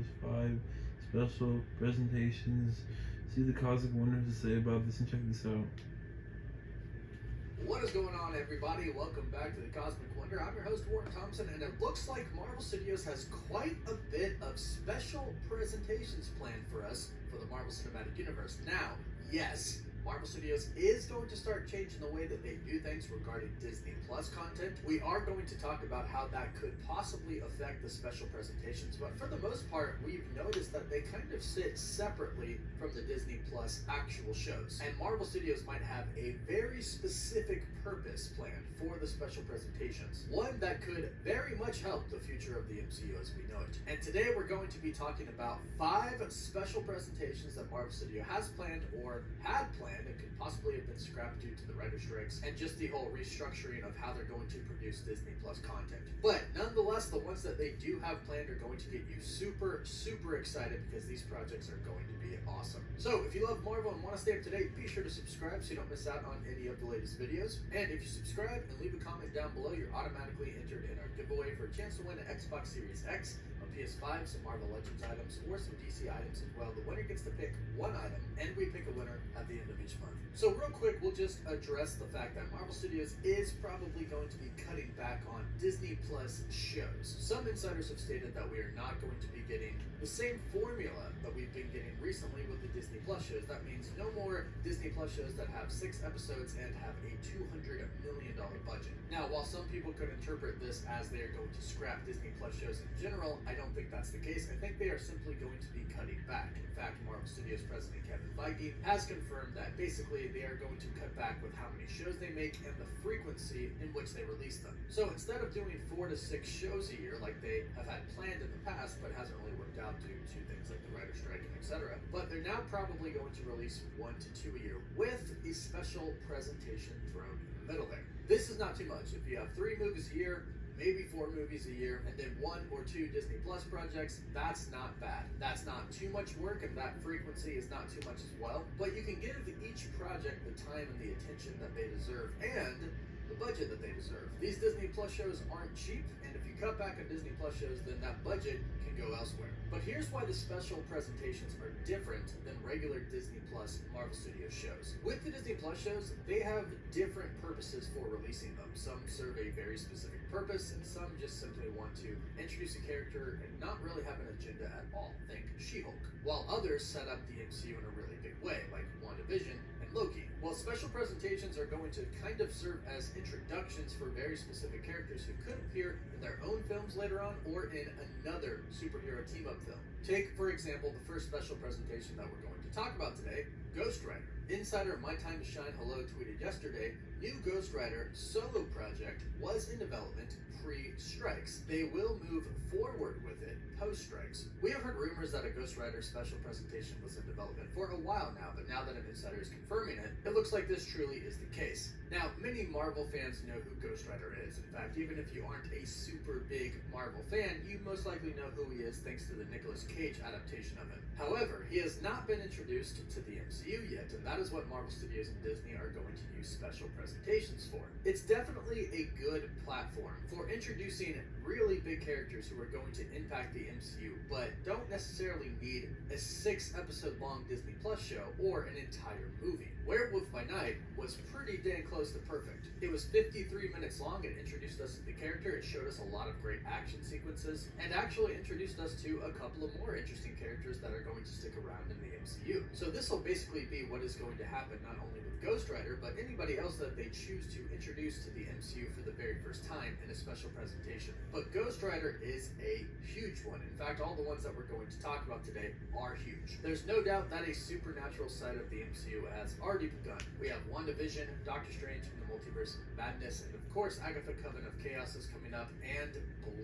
Studios 5 special presentations. See the Cosmic Wonder has to say about this and check this out. What is going on, everybody? Welcome back to the Cosmic Wonder. I'm your host, Warren Thompson, and it looks like Marvel Studios has quite a bit of special presentations planned for us for the Marvel Cinematic Universe. Now, yes, Marvel Studios is going to start changing the way that they do things regarding Disney Plus content. We are going to talk about how that could possibly affect the special presentations, but for the most part, we've noticed that they kind of sit separately from the Disney Plus actual shows. And Marvel Studios might have a very specific purpose planned for the special presentations, one that could very much help the future of the MCU as we know it. And today we're going to be talking about 5 special presentations that Marvel Studio has planned or had planned and could possibly have been scrapped due to the writer strikes and just the whole restructuring of how they're going to produce Disney Plus content. But nonetheless, the ones that they do have planned are going to get you super excited because these projects are going to be awesome. So if you love Marvel and want to stay up to date, be sure to subscribe so you don't miss out on any of the latest videos. And if you subscribe and leave a comment down below, you're automatically entered in our giveaway for a chance to win an Xbox Series X, a PS5, some Marvel Legends items, or some DC items as well. The winner gets to pick one item, and we pick a winner at the end of each month. So real quick, we'll just address the fact that Marvel Studios is probably going to be cutting back on Disney Plus shows. Some insiders have stated that we are not going to be getting the same formula that we've been getting recently with the Disney Plus shows. That means no more Disney Plus shows that have 6 episodes and have a $200 million budget. Now, while some people could interpret this as they are going to scrap Disney Plus shows in general, I don't think that's the case. I think they are simply going to be cutting back. In fact, Marvel Studios president Kevin Feige has confirmed that basically they are going to cut back with how many shows they make and the frequency in which they release them. So instead of doing 4 to 6 shows a year like they have had planned in the past, but hasn't really worked out due to things like the writer strike and etc., but they're now probably going to release 1 to 2 a year with a special presentation thrown in the middle there. This is not too much. If you have 3 movies a year, maybe 4 movies a year, and then 1 or 2 Disney Plus projects, that's not bad. That's not too much work, and that frequency is not too much as well. But you can give each project the time and the attention that they deserve, and the budget that they deserve. These Disney Plus shows aren't cheap, and if you cut back on Disney Plus shows, then that budget can go elsewhere. But here's why the special presentations are different than regular Disney Plus Marvel Studios shows. With the Disney Plus shows, they have different purposes for releasing them. Some serve a very specific purpose, and some just simply want to introduce a character and not really have an agenda at all. Think She-Hulk. While others set up the MCU in a really big way, like WandaVision and Loki. Well, special presentations are going to kind of serve as introductions for very specific characters who could appear in their own films later on or in another superhero team-up film. Take, for example, the first special presentation that we're going to talk about today, Ghost Rider. Insider My Time to Shine Hello tweeted yesterday, new Ghost Rider solo project was in development pre-strikes. They will move forward with it post-strikes. We have heard rumors that a Ghost Rider special presentation was in development for a while now, but now that an insider is confirming it, it looks like this truly is the case. Now, many Marvel fans know who Ghost Rider is. In fact, even if you aren't a super big Marvel fan, you most likely know who he is thanks to the Nicolas Cage adaptation of him. However, he has not been introduced to the MCU yet, and that is what Marvel Studios and Disney are going to use special presentations for. It's definitely a good platform for introducing really big characters who are going to impact the MCU, but don't necessarily need a 6-episode long Disney Plus show or an entire movie. Werewolf by Night was pretty dang close to perfect. It was 53 minutes long, it introduced us to the character, it showed us a lot of great action sequences, and actually introduced us to a couple of more interesting characters that are going to stick around in the MCU. So this will basically be what is going to happen not only with Ghost Rider, but anybody else that they choose to introduce to the MCU for the very first time in a special presentation. But Ghost Rider is a huge one. In fact, all the ones that we're going to talk about today are huge. There's no doubt that a supernatural side of the MCU has already begun. We have WandaVision, Doctor Strange in the Multiverse of Madness, and of course Agatha Coven of Chaos is coming up, and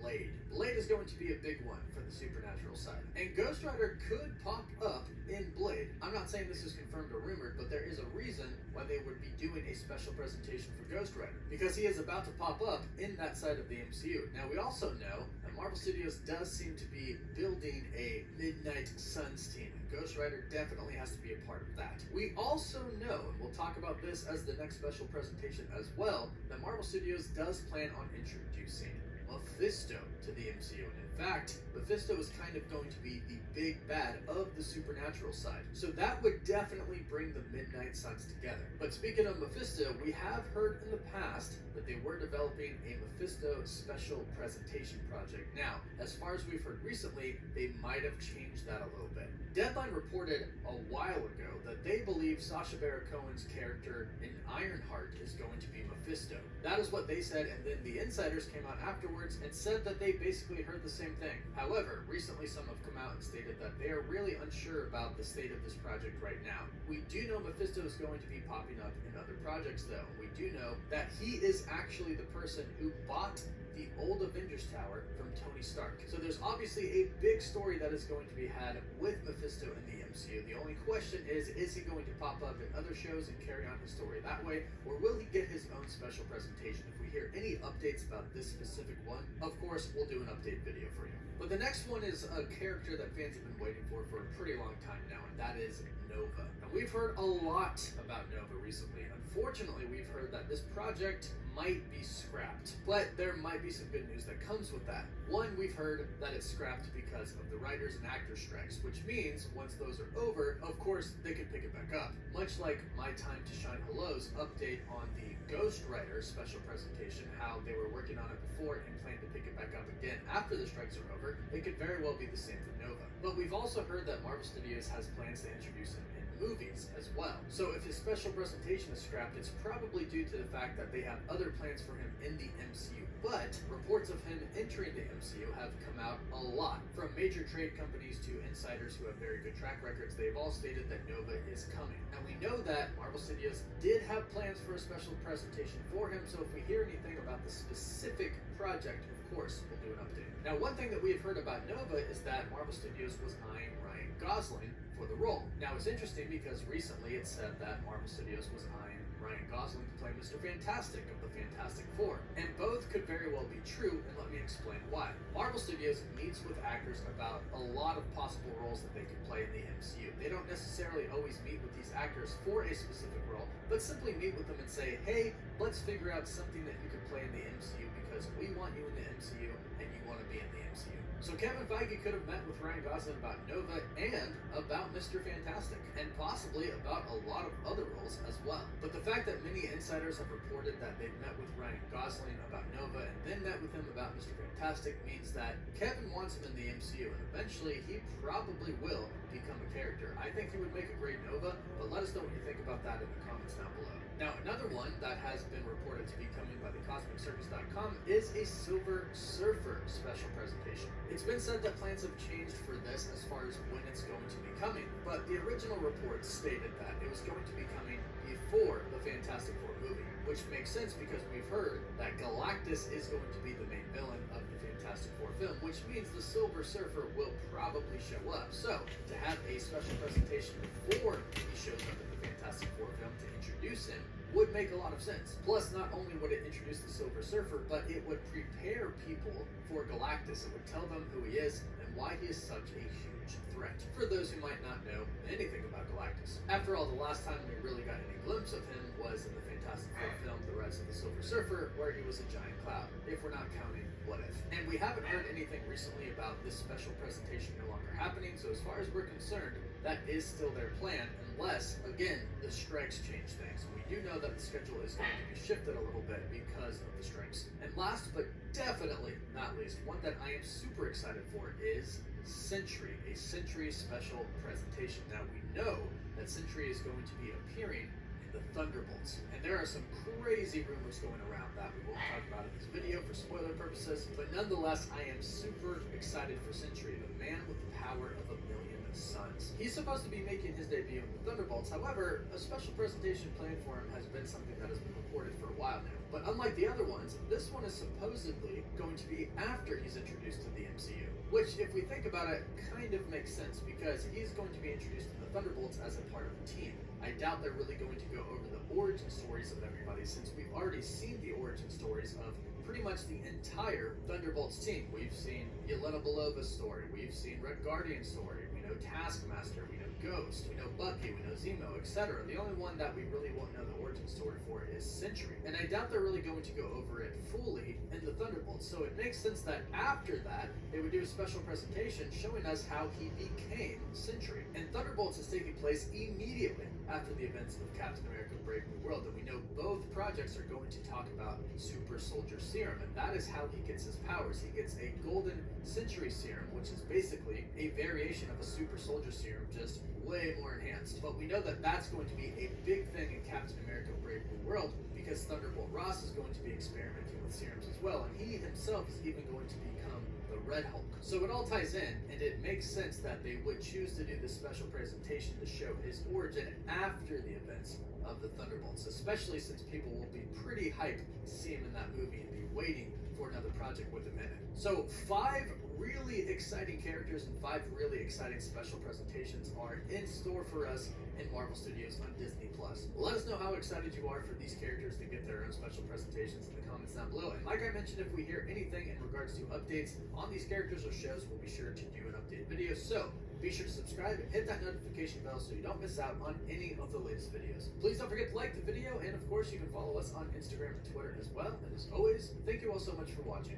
Blade. Blade is going to be a big one for the supernatural side. And Ghost Rider could pop up in Blade. I'm not saying this is confirmed or rumored, but there is a reason why they would be doing a special presentation for Ghost Rider, because he is about to pop up in that side of the MCU. Now, we also know that Marvel Studios does seem to be building a Midnight Suns team. Ghost Rider definitely has to be a part of that. We also know, and we'll talk about this as the next special presentation as well, that Marvel Studios does plan on introducing Mephisto to the MCU. And in fact, Mephisto is kind of going to be the big bad of the supernatural side. So that would definitely bring the Midnight Suns together. But speaking of Mephisto, we have heard in the past that they were developing a Mephisto special presentation project. Now, as far as we've heard recently, they might have changed that a little bit. Deadline reported a while ago that they believe Sacha Baron Cohen's character in Ironheart is going to be Mephisto. That is what they said, and then the insiders came out afterwards and said that they basically heard the same thing. However, recently some have come out and stated that they are really unsure about the state of this project right now. We do know Mephisto is going to be popping up in other projects though. We do know that he is actually the person who bought the old Avengers Tower from Tony Stark. So there's obviously a big story that is going to be had with Mephisto in the MCU. The only question is he going to pop up in other shows and carry on his story that way, or will he get his own special presentation? If we hear any updates about this specific one, of course, we'll do an update video for you. But the next one is a character that fans have been waiting for a pretty long time now, and that is Nova. And we've heard a lot about Nova recently. Unfortunately, we've heard that this project might be scrapped, but there might be some good news that comes with that. One, we've heard that it's scrapped because of the writers and actors strikes, which means once those are over, of course, they can pick it back up. Much like My Time to Shine Hello's update on the Ghost Rider special presentation, how they were working on it before and plan to pick it back up again after the strikes are over, it could very well be the same for Nova. But we've also heard that Marvel Studios has plans to introduce him in movies as well. So if his special presentation is scrapped, it's probably due to the fact that they have other plans for him in the MCU. But reports of him entering the MCU have come out a lot. From major trade companies to insiders who have very good track records, they've all stated that Nova is coming. And we know that Marvel Studios did have plans for a special presentation for him, so if we hear anything about the specific project, of course, we'll do an update. Now, one thing that we have heard about Nova is that Marvel Studios was eyeing Ryan Gosling for the role. Now, it's interesting because recently it said that Marvel Studios was eyeing Ryan Gosling to play Mr. Fantastic of the Fantastic Four. And both could very well be true, and let me explain why. Marvel Studios meets with actors about a lot of possible roles that they could play in the MCU. They don't necessarily always meet with these actors for a specific role, but simply meet with them and say, hey, let's figure out something that you can play in the MCU because we want you in the MCU and you want to be in the MCU. So Kevin Feige could have met with Ryan Gosling about Nova and about Mr. Fantastic, and possibly about a lot of other roles as well. But the fact that many insiders have reported that they've met with Ryan Gosling about Nova and then met with him about Mr. Fantastic means that Kevin wants him in the MCU, and eventually he probably will become a character. I think he would make a great Nova, but let us know what you think about that in the comments down below. Now, another one that has been reported to be coming by thecosmiccircus.com is a Silver Surfer special presentation. It's been said that plans have changed for this as far as when it's going to be coming, but the original reports stated that it was going to be coming before the Fantastic Four movie, which makes sense because we've heard that Galactus is going to be the main villain of the Fantastic Four film, which means the Silver Surfer will probably show up. So, to have a special presentation before he shows up in the Fantastic Four film to introduce him would make a lot of sense. Plus, not only would it introduce the Silver Surfer, but it would prepare people for Galactus. It would tell them who he is and why he is such a huge threat, for those who might not know anything about Galactus. After all, the last time we really got any glimpse of him was in the Fantastic Four film, The Rise of the Silver Surfer, where he was a giant cloud, if we're not counting What If. And we haven't heard anything recently about this special presentation no longer happening, so as far as we're concerned, that is still their plan, unless, again, the strikes change things. We do know that the schedule is going to be shifted a little bit because of the strikes. And last, but definitely not least, one that I am super excited for is Sentry, a Sentry special presentation. Now, we know that Sentry is going to be appearing in the Thunderbolts, and there are some crazy rumors going around that we won't talk about in this video for spoiler purposes, but nonetheless, I am super excited for Sentry, the man with the power of 1,000,000 suns. He's supposed to be making his debut in the Thunderbolts. However, a special presentation planned for him has been something that has been reported for a while now. But unlike the other ones, this one is supposedly going to be after he's introduced to the MCU, which, if we think about it, kind of makes sense because he's going to be introduced to the Thunderbolts as a part of the team. I doubt they're really going to go over the origin stories of everybody, since we've already seen the origin stories of pretty much the entire Thunderbolts team. We've seen Yelena Belova's story, we've seen Red Guardian's story, we know Taskmaster, we know Ghost, we know Bucky, we know Zemo, etc. The only one that we really won't know the origin story for is Sentry. And I doubt they're really going to go over it fully in the Thunderbolts, so it makes sense that after that, they would do a special presentation showing us how he became Sentry. And Thunderbolts is taking place immediately after the events of Captain America Brave New World, and we know both projects are going to talk about Super Soldier Serum, and that is how he gets his powers. He gets a Golden Century Serum, which is basically a variation of a Super Soldier Serum, just way more enhanced. But we know that that's going to be a big thing in Captain America Brave New World, because Thunderbolt Ross is going to be experimenting with serums as well, and he himself is even going to become the Red Hulk. So it all ties in, and it makes sense that they would choose to do this special presentation to show his origin after the events of the Thunderbolts, especially since people will be pretty hyped to see him in that movie and be waiting for another project with him in it. So 5 really exciting characters and 5 really exciting special presentations are in store for us in Marvel Studios on Disney+. Let us know how excited you are for these characters to get their own special presentations in the comments down below. And like I mentioned, if we hear anything in regards to updates on these characters or shows, we'll be sure to do an update video. So be sure to subscribe and hit that notification bell so you don't miss out on any of the latest videos. Please don't forget to like the video, and of course you can follow us on Instagram and Twitter as well. And as always, thank you all so much for watching.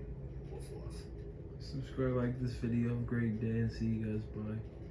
Wolf Love. Subscribe, like this video. Have a great day, and see you guys. Bye.